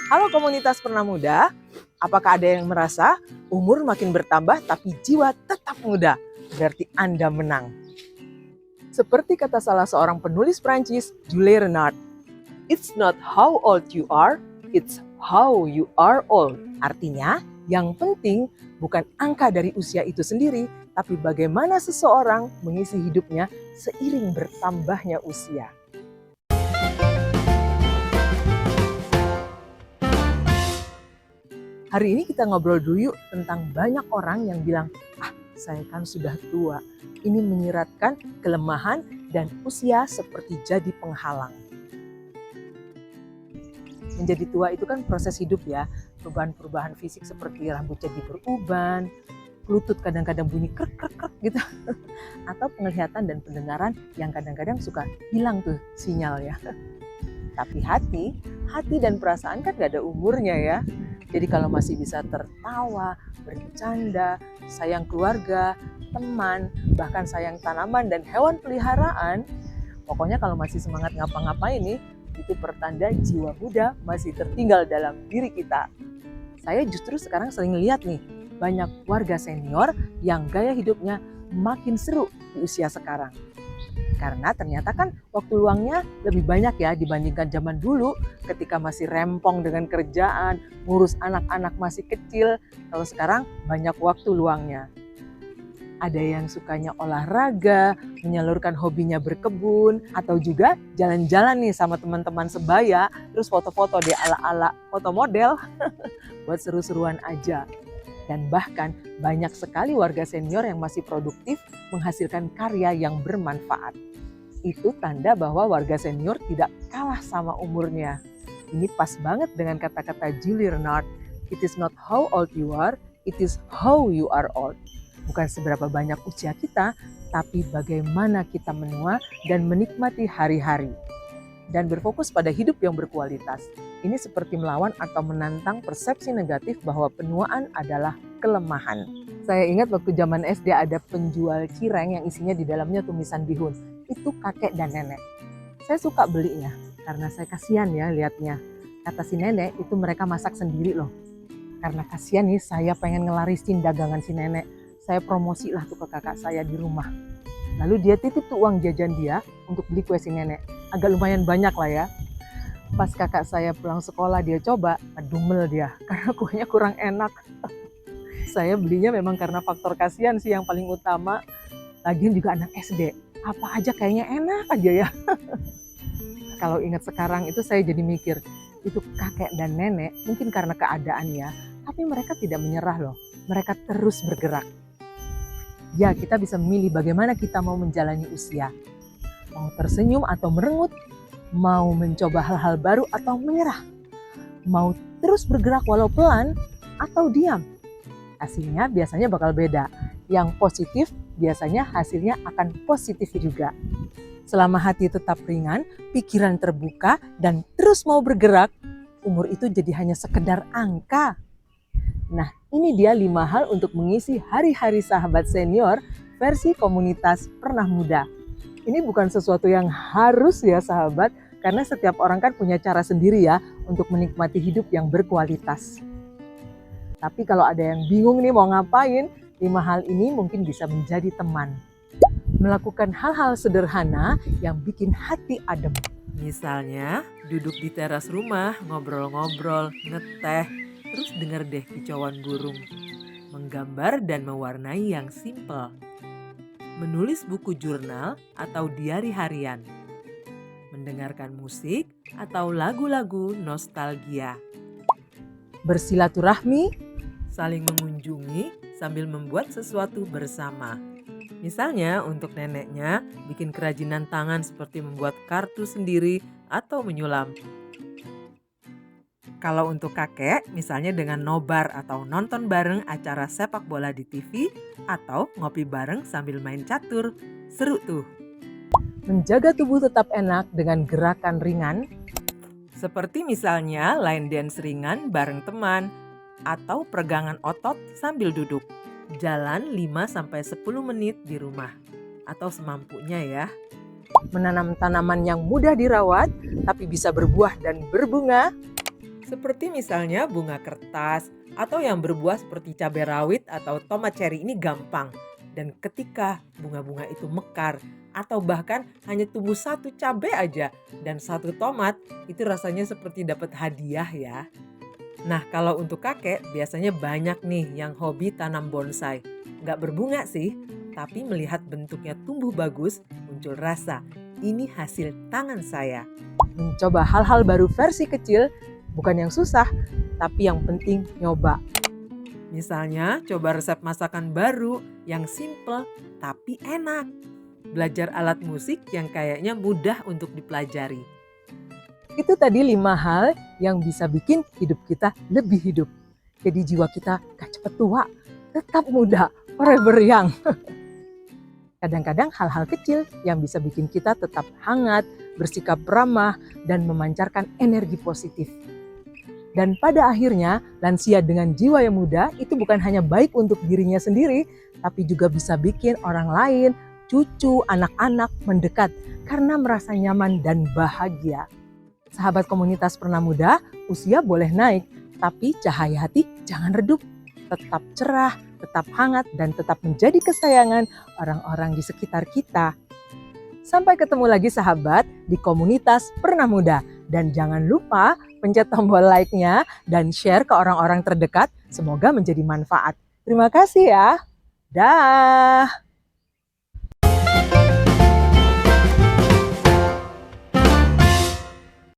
Halo komunitas Pernah Muda, apakah ada yang merasa umur makin bertambah tapi jiwa tetap muda? Berarti Anda menang. Seperti kata salah seorang penulis Prancis, Jules Renard, "It's not how old you are, it's how you are old." Artinya, yang penting bukan angka dari usia itu sendiri, tapi bagaimana seseorang mengisi hidupnya seiring bertambahnya usia. Hari ini kita ngobrol dulu yuk tentang banyak orang yang bilang, saya kan sudah tua. Ini menyiratkan kelemahan dan usia seperti jadi penghalang. Menjadi tua itu kan proses hidup ya, perubahan-perubahan fisik seperti rambut jadi beruban, lutut kadang-kadang bunyi krek-krek gitu, atau penglihatan dan pendengaran yang kadang-kadang suka hilang tuh sinyalnya. Tapi hati dan perasaan kan gak ada umurnya ya. Jadi kalau masih bisa tertawa, bercanda, sayang keluarga, teman, bahkan sayang tanaman dan hewan peliharaan, pokoknya kalau masih semangat ngapa-ngapain nih, itu pertanda jiwa muda masih tertinggal dalam diri kita. Saya justru sekarang sering lihat nih, banyak warga senior yang gaya hidupnya makin seru di usia sekarang. Karena ternyata kan waktu luangnya lebih banyak ya dibandingkan zaman dulu ketika masih rempong dengan kerjaan, ngurus anak-anak masih kecil. Kalau sekarang banyak waktu luangnya. Ada yang sukanya olahraga, menyalurkan hobinya berkebun, atau juga jalan-jalan nih sama teman-teman sebaya, terus foto-foto di ala-ala foto model buat seru-seruan aja. Dan bahkan banyak sekali warga senior yang masih produktif menghasilkan karya yang bermanfaat. Itu tanda bahwa warga senior tidak kalah sama umurnya. Ini pas banget dengan kata-kata Jules Renard, "It is not how old you are, it is how you are old." Bukan seberapa banyak usia kita, tapi bagaimana kita menua dan menikmati hari-hari. Dan berfokus pada hidup yang berkualitas. Ini seperti melawan atau menantang persepsi negatif bahwa penuaan adalah kelemahan. Saya ingat waktu zaman SD ada penjual cireng yang isinya di dalamnya tumisan bihun. Itu kakek dan nenek. Saya suka belinya karena saya kasihan ya lihatnya. Kata si nenek itu mereka masak sendiri loh. Karena kasihan nih saya pengen ngelarisin dagangan si nenek. Saya promosi lah tuh ke kakak saya di rumah. Lalu dia titip tuh uang jajan dia untuk beli kue si nenek. Agak lumayan banyak lah ya. Pas kakak saya pulang sekolah dia coba, dumel dia karena kuenya kurang enak. Saya belinya memang karena faktor kasihan sih yang paling utama. Lagian juga anak SD, apa aja kayaknya enak aja ya. Kalau ingat sekarang itu saya jadi mikir, itu kakek dan nenek mungkin karena keadaan ya, tapi mereka tidak menyerah loh, mereka terus bergerak. Ya, kita bisa memilih bagaimana kita mau menjalani usia. Mau tersenyum atau merengut, mau mencoba hal-hal baru atau menyerah, mau terus bergerak walau pelan atau diam. Hasilnya biasanya bakal beda. Yang positif biasanya hasilnya akan positif juga. Selama hati tetap ringan, pikiran terbuka, dan terus mau bergerak, umur itu jadi hanya sekedar angka. Nah, ini dia 5 hal untuk mengisi hari-hari sahabat senior versi komunitas Pernah Muda. Ini bukan sesuatu yang harus ya sahabat, karena setiap orang kan punya cara sendiri ya untuk menikmati hidup yang berkualitas. Tapi kalau ada yang bingung nih mau ngapain, 5 hal ini mungkin bisa menjadi teman. Melakukan hal-hal sederhana yang bikin hati adem. Misalnya, duduk di teras rumah, ngobrol-ngobrol, ngeteh, terus denger deh kicauan burung. Menggambar dan mewarnai yang simpel. Menulis buku jurnal atau diari harian. Mendengarkan musik atau lagu-lagu nostalgia. Bersilaturahmi, Saling mengunjungi sambil membuat sesuatu bersama. Misalnya untuk neneknya bikin kerajinan tangan seperti membuat kartu sendiri atau menyulam. Kalau untuk kakek, misalnya dengan nobar atau nonton bareng acara sepak bola di TV atau ngopi bareng sambil main catur. Seru tuh. menjaga tubuh tetap enak dengan gerakan ringan, Seperti misalnya line dance ringan bareng teman atau peregangan otot sambil duduk. Jalan 5-10 menit di rumah atau semampunya ya. menanam tanaman yang mudah dirawat tapi bisa berbuah dan berbunga, Seperti misalnya bunga kertas atau yang berbuah seperti cabai rawit atau tomat cherry ini gampang. Dan ketika bunga-bunga itu mekar atau bahkan hanya tumbuh satu cabai aja dan satu tomat, itu rasanya seperti dapat hadiah ya. Nah, kalau untuk kakek biasanya banyak nih yang hobi tanam bonsai. Nggak berbunga sih, tapi melihat bentuknya tumbuh bagus, muncul rasa, ini hasil tangan saya. Mencoba hal-hal baru versi kecil bukan yang susah, tapi yang penting nyoba. Misalnya, coba resep masakan baru yang simple tapi enak. Belajar alat musik yang kayaknya mudah untuk dipelajari. Itu tadi 5 hal yang bisa bikin hidup kita lebih hidup. Jadi jiwa kita gak cepet tua, tetap muda, forever young. Kadang-kadang hal-hal kecil yang bisa bikin kita tetap hangat, bersikap ramah, dan memancarkan energi positif. Dan pada akhirnya, lansia dengan jiwa yang muda itu bukan hanya baik untuk dirinya sendiri, tapi juga bisa bikin orang lain, cucu, anak-anak mendekat karena merasa nyaman dan bahagia. Sahabat komunitas Pernah Muda, usia boleh naik, tapi cahaya hati jangan redup. Tetap cerah, tetap hangat, dan tetap menjadi kesayangan orang-orang di sekitar kita. Sampai ketemu lagi sahabat di komunitas Pernah Muda. Dan jangan lupa pencet tombol like-nya dan share ke orang-orang terdekat. Semoga menjadi manfaat. Terima kasih ya. Dah.